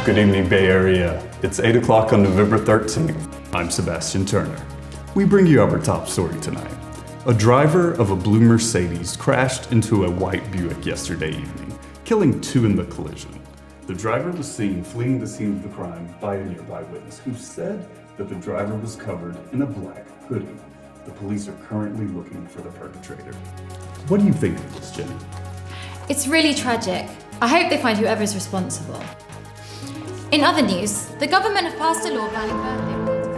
Good evening, Bay Area. It's 8 o'clock on November 13th. I'm Sebastian Turner. We bring you our top story tonight. A driver of a blue Mercedes crashed into a white Buick yesterday evening, killing 2 in the collision. The driver was seen fleeing the scene of the crime by a nearby witness who said that the driver was covered in a black hoodie. The police are currently looking for the perpetrator. What do you think of this, Jenny? It's really tragic. I hope they find whoever's responsible. In other news, the government have passed a law banning birthday parties.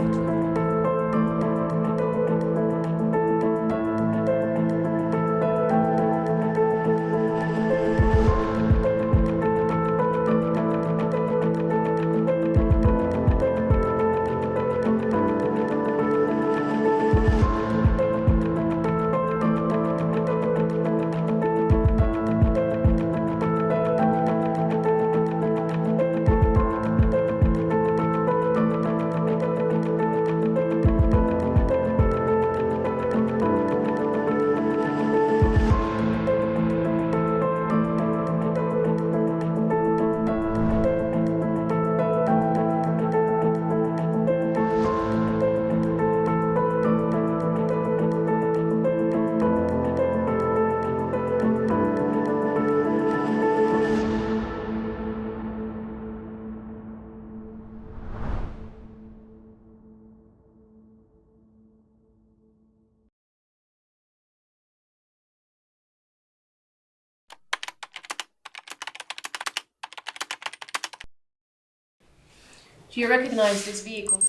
Do you recognize this vehicle?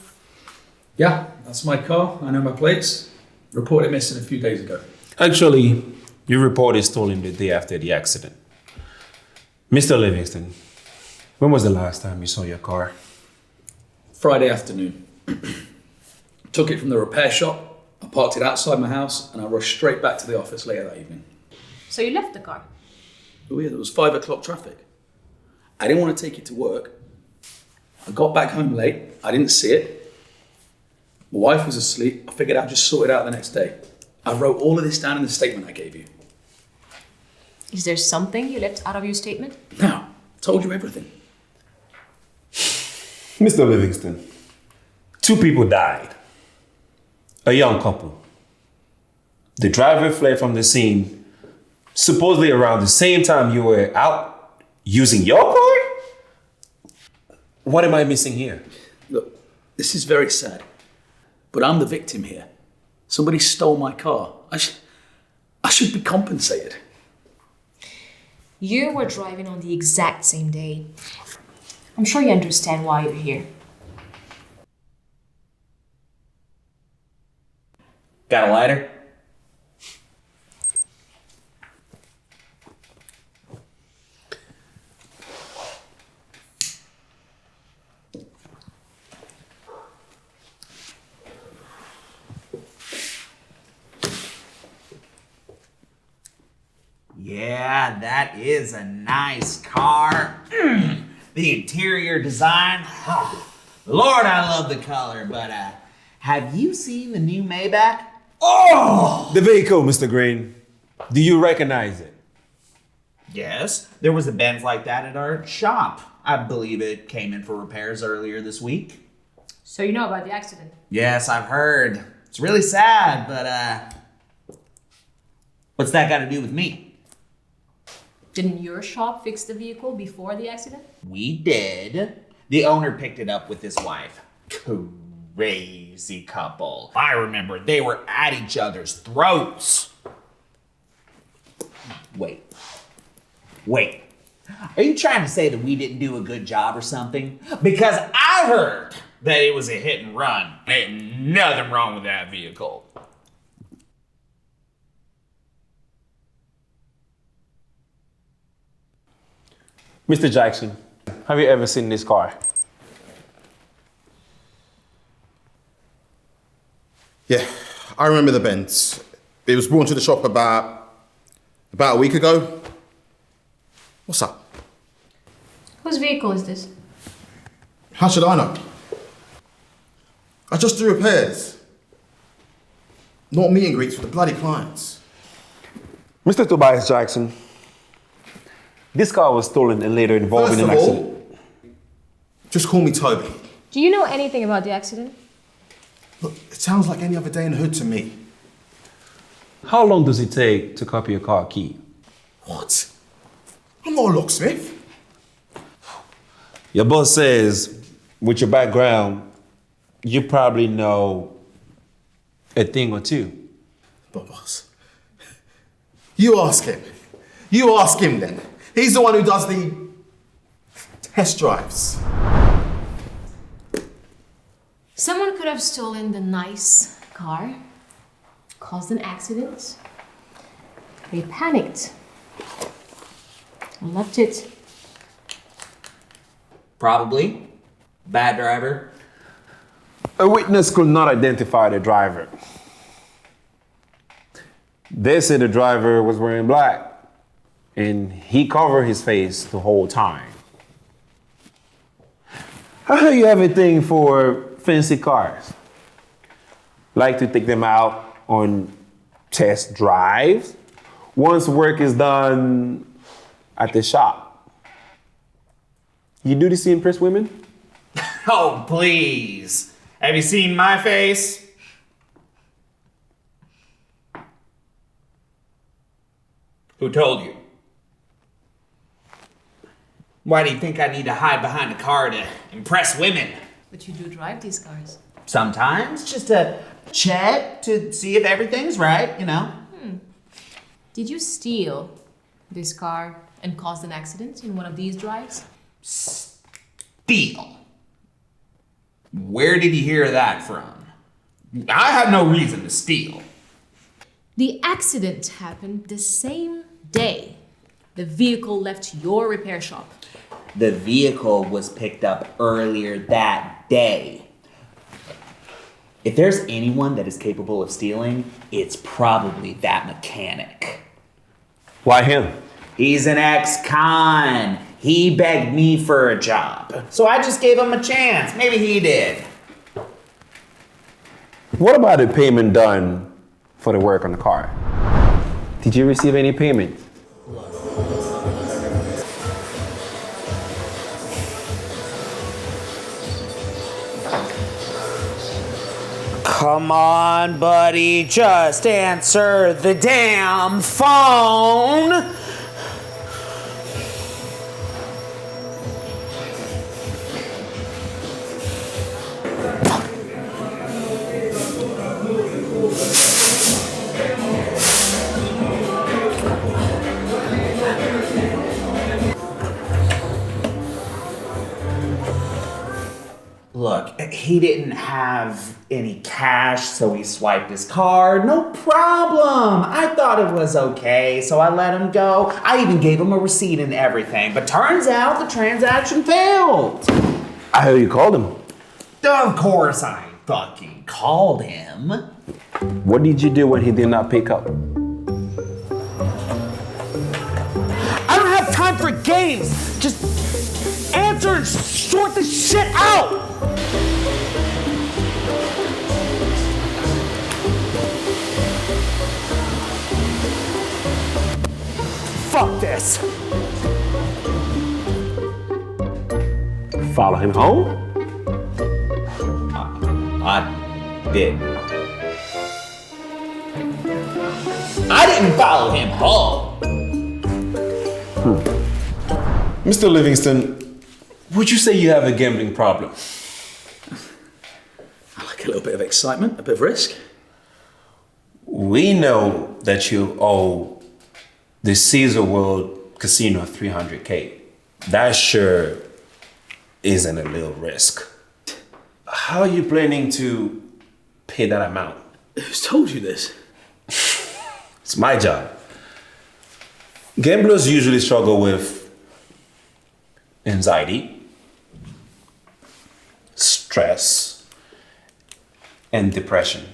Yeah, that's my car. I know my plates. Reported missing a few days ago. Actually, your report is stolen the day after the accident. Mr. Livingston, when was the last time you saw your car? Friday afternoon. Took it from the repair shop, I parked it outside my house, and I rushed straight back to the office later that evening. So you left the car? Oh yeah, there was 5 o'clock traffic. I didn't want to take it to work. I got back home late, I didn't see it. My wife was asleep, I figured I'd just sort it out the next day. I wrote all of this down in the statement I gave you. Is there something you left out of your statement? No, I told you everything. Mr. Livingston, 2 people died. A young couple. The driver fled from the scene supposedly around the same time you were out using your car? What am I missing here? Look, this is very sad, but I'm the victim here. Somebody stole my car. I should be compensated. You were driving on the exact same day. I'm sure you understand why you're here. Got a lighter? Yeah, that is a nice car. The interior design. Lord, I love the color, but have you seen the new Maybach? Oh! The vehicle, Mr. Greene. Do you recognize it? Yes, there was a Benz like that at our shop. I believe it came in for repairs earlier this week. So you know about the accident? Yes, I've heard. It's really sad, but what's that got to do with me? Didn't your shop fix the vehicle before the accident? We did. The owner picked it up with his wife. Crazy couple. I remember they were at each other's throats. Wait. Are you trying to say that we didn't do a good job or something? Because I heard that it was a hit and run. Ain't nothing wrong with that vehicle. Mr. Jackson, have you ever seen this car? Yeah, I remember the Benz. It was brought to the shop about a week ago. What's up? Whose vehicle is this? How should I know? I just do repairs. Not meet and greets with the bloody clients. Mr. Tobias Jackson, this car was stolen and later involved in an accident. Just call me Toby. Do you know anything about the accident? Look, it sounds like any other day in the hood to me. How long does it take to copy a car key? What? I'm not a locksmith. Your boss says, with your background, you probably know a thing or two. But boss, you ask him. You ask him then. He's the one who does the test drives. Someone could have stolen the nice car, caused an accident. They panicked and left it. Probably. Bad driver. A witness could not identify the driver. They say the driver was wearing black and he covered his face the whole time. I heard you have a thing for fancy cars. Like to take them out on test drives once work is done at the shop. You do this to impress women? Oh, please. Have you seen my face? Who told you? Why do you think I need to hide behind a car to impress women? But you do drive these cars. Sometimes, just to check to see if everything's right, you know. Did you steal this car and cause an accident in one of these drives? Steal. Where did you hear that from? I have no reason to steal. The accident happened the same day the vehicle left your repair shop. The vehicle was picked up earlier that day. If there's anyone that is capable of stealing, it's probably that mechanic. Why him? He's an ex-con. He begged me for a job. So I just gave him a chance. Maybe he did. What about the payment done for the work on the car? Did you receive any payment? Come on, buddy, just answer the damn phone. Look, he didn't have any cash, so he swiped his card. No problem. I thought it was okay, so I let him go. I even gave him a receipt and everything, but turns out the transaction failed. I heard you called him. Of course I fucking called him. What did you do when he did not pick up? I don't have time for games. Just answer and sort this shit out. Fuck this. Follow him home? I didn't. I didn't follow him home. Mr. Livingston, would you say you have a gambling problem? I like a little bit of excitement, a bit of risk. We know that you owe the Caesar World Casino 300K. That sure isn't a little risk. How are you planning to pay that amount? Who's told you this? It's my job. Gamblers usually struggle with anxiety, stress, and depression.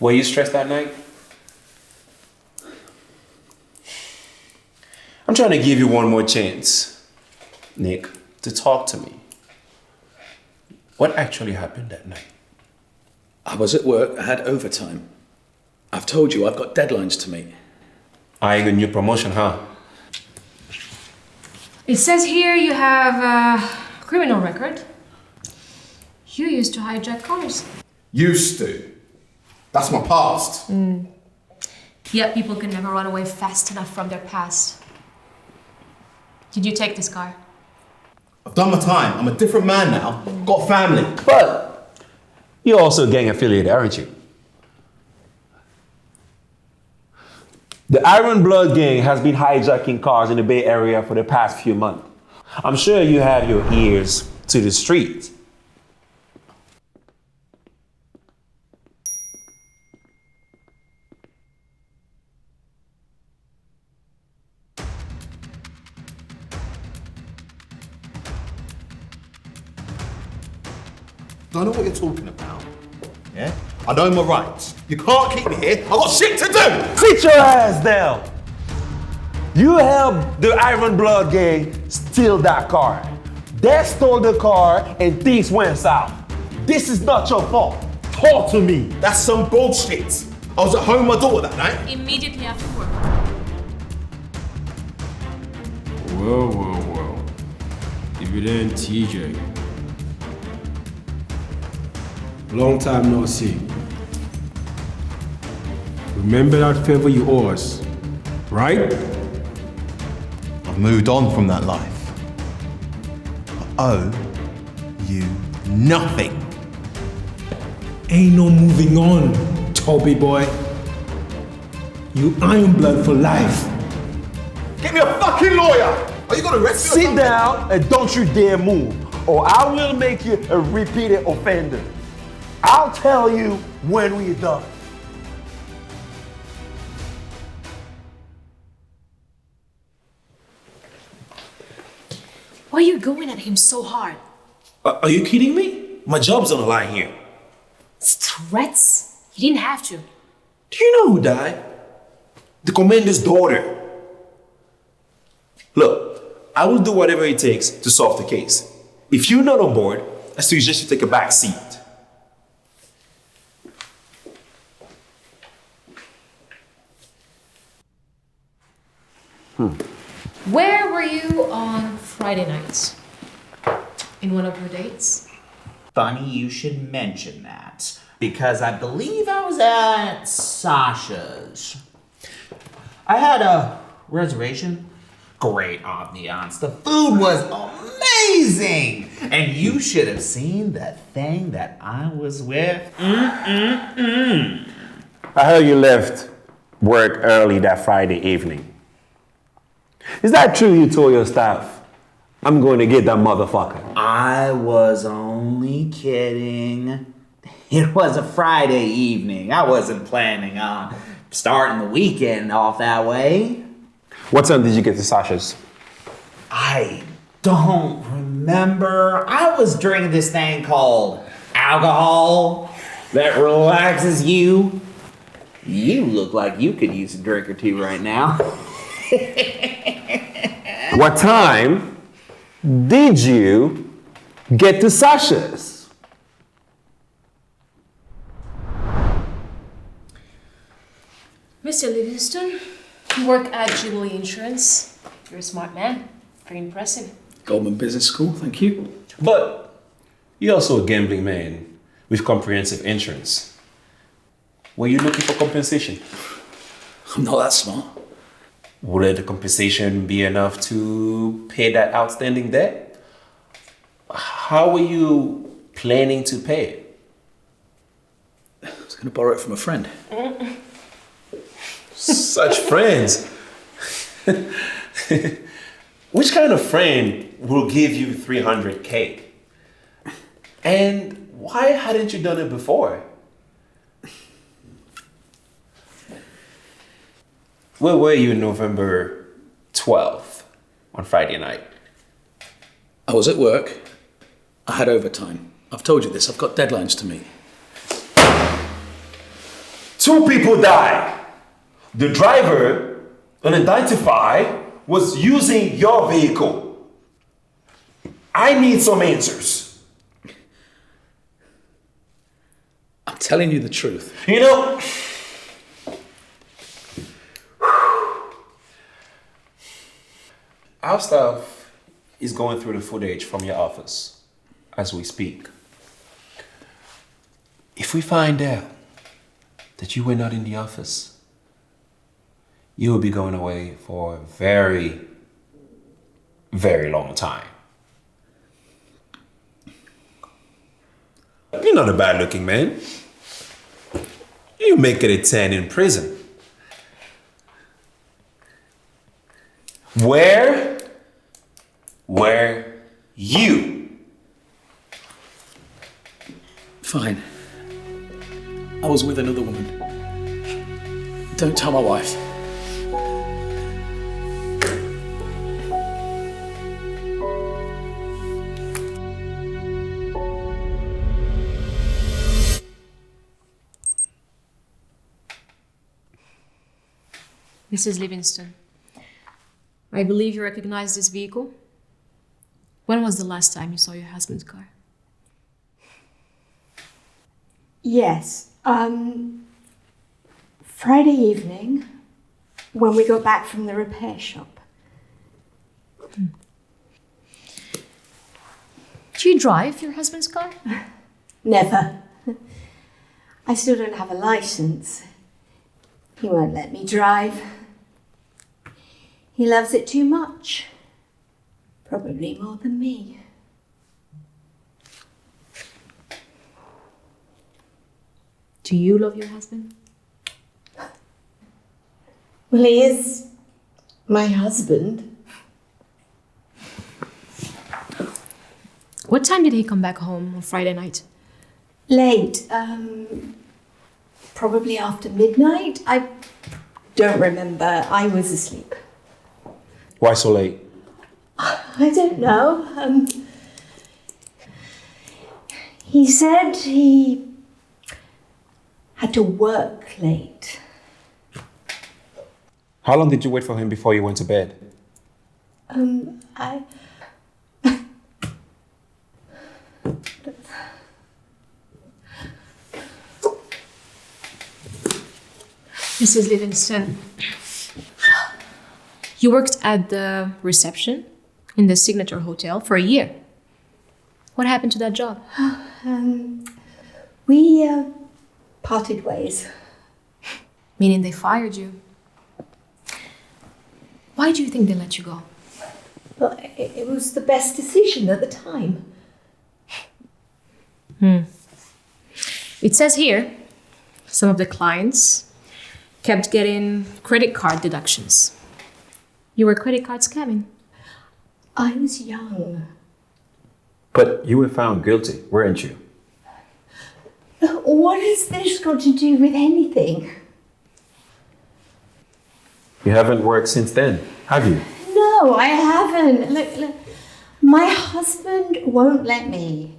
Were you stressed that night? I'm trying to give you one more chance, Nick, to talk to me. What actually happened that night? I was at work, I had overtime. I've told you, I've got deadlines to meet. Eyeing a new promotion, huh? It says here you have Criminal record. You used to hijack cars. Used to. That's my past. Yet people can never run away fast enough from their past. Did you take this car? I've done my time. I'm a different man now. Got a family. But you're also gang affiliated, aren't you? The Iron Blood gang has been hijacking cars in the Bay Area for the past few months. I'm sure you have your ears to the street. I know what you're talking about. Yeah? I know my rights. You can't keep me here. I've got shit to do! Sit your ass down! You helped the Iron Blood gang steal that car. They stole the car and things went south. This is not your fault. Talk to me. That's some bullshit. I was at home with my daughter that night. Immediately after work. Whoa. If you didn't, TJ. Long time no see. Remember that favor you owe us, right? I've moved on from that life. I owe you nothing. Ain't no moving on, Toby boy. You Iron Blood for life. Get me a fucking lawyer! Are you gonna arrest me? Sit down and don't you dare move, or I will make you a repeated offender. I'll tell you when we're done. Why are you going at him so hard? Are you kidding me? My job's on the line here. Threats? You didn't have to. Do you know who died? The commander's daughter. Look, I will do whatever it takes to solve the case. If you're not on board, I suggest you take a back seat. Where were you on Friday nights? In one of her dates? Funny you should mention that, because I believe I was at Sasha's. I had a reservation. Great ambiance. The food was amazing. And you should have seen that thing that I was with. I heard you left work early that Friday evening. Is that true you told your staff, I'm going to get that motherfucker? I was only kidding. It was a Friday evening. I wasn't planning on starting the weekend off that way. What time did you get to Sasha's? I don't remember. I was drinking this thing called alcohol that relaxes you. You look like you could use a drink or two right now. What time did you get to Sasha's? Mr. Livingston, you work at Jubilee Insurance. You're a smart man. Very impressive. Goldman Business School, thank you. But you're also a gambling man with comprehensive insurance. Were you looking for compensation? I'm not that smart. Would the compensation be enough to pay that outstanding debt? How were you planning to pay it? I was going to borrow it from a friend. Such friends. Which kind of friend will give you 300K? And why hadn't you done it before? Where were you November 12th on Friday night? I was at work. I had overtime. I've told you this, I've got deadlines to meet. 2 people died. The driver, unidentified, was using your vehicle. I need some answers. I'm telling you the truth. You know, our staff is going through the footage from your office as we speak. If we find out that you were not in the office, you will be going away for a very, very long time. You're not a bad looking man. You make it a 10 in prison. Where were you? Fine. I was with another woman. Don't tell my wife. Mrs. Livingston, I believe you recognize this vehicle. When was the last time you saw your husband's car? Yes. Friday evening, when we got back from the repair shop. Do you drive your husband's car? Never. I still don't have a license. He won't let me drive. He loves it too much. Probably more than me. Do you love your husband? Well, he is my husband. What time did he come back home on Friday night? Late. Probably after midnight. I don't remember. I was asleep. Why so late? I don't know. He said he had to work late. How long did you wait for him before you went to bed? Mrs. Livingston, you worked at the reception in the Signature Hotel for a year. What happened to that job? We parted ways. Meaning they fired you. Why do you think they let you go? Well, it was the best decision at the time. It says here, some of the clients kept getting credit card deductions. You were credit card scamming. I was young. But you were found guilty, weren't you? What has this got to do with anything? You haven't worked since then, have you? No, I haven't. Look, my husband won't let me.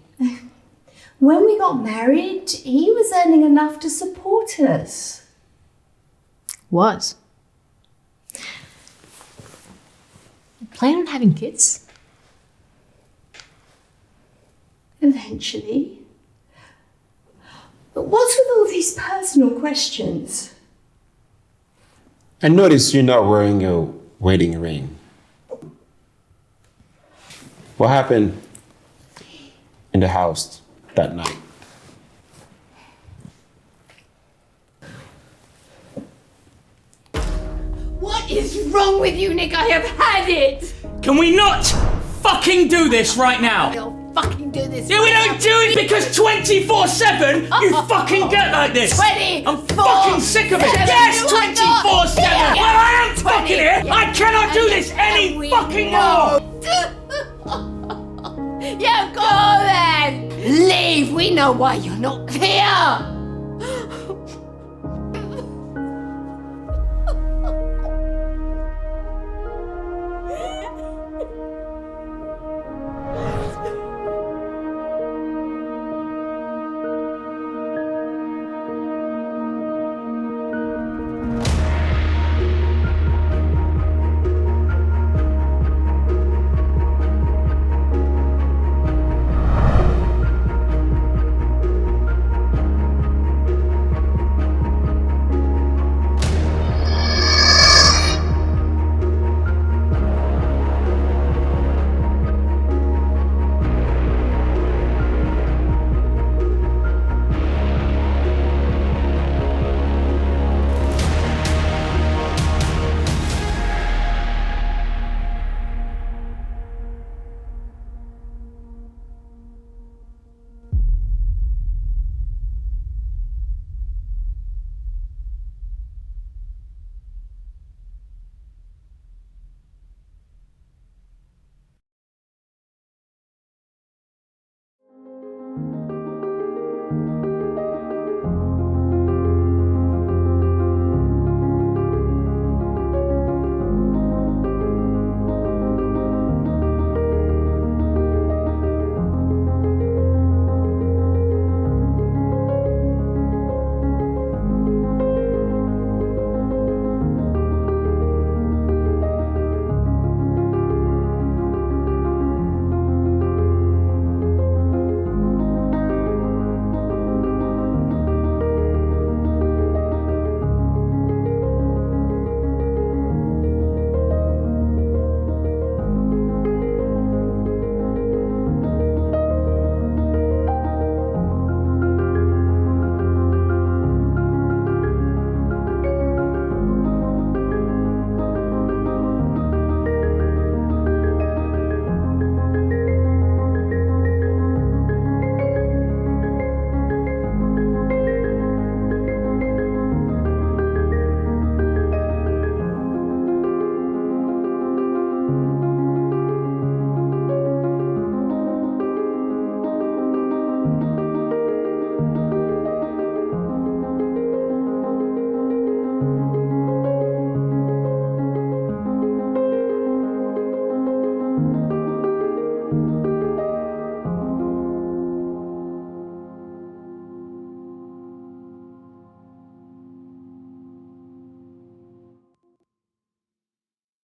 When we got married, he was earning enough to support us. Was. Plan on having kids? Eventually. But what's with all these personal questions? I noticed you're not wearing your wedding ring. What happened in the house that night? What is wrong with you, Nick? I have had it! Can we not fucking do this right now? I'll fucking do this. Yeah, we don't do it because 24/7 you fucking get like this. 24. I'm fucking sick of it. Yes, 24/7. Well, I am fucking here. I cannot do this any fucking more. Yeah, go then! Leave! We know why you're not here!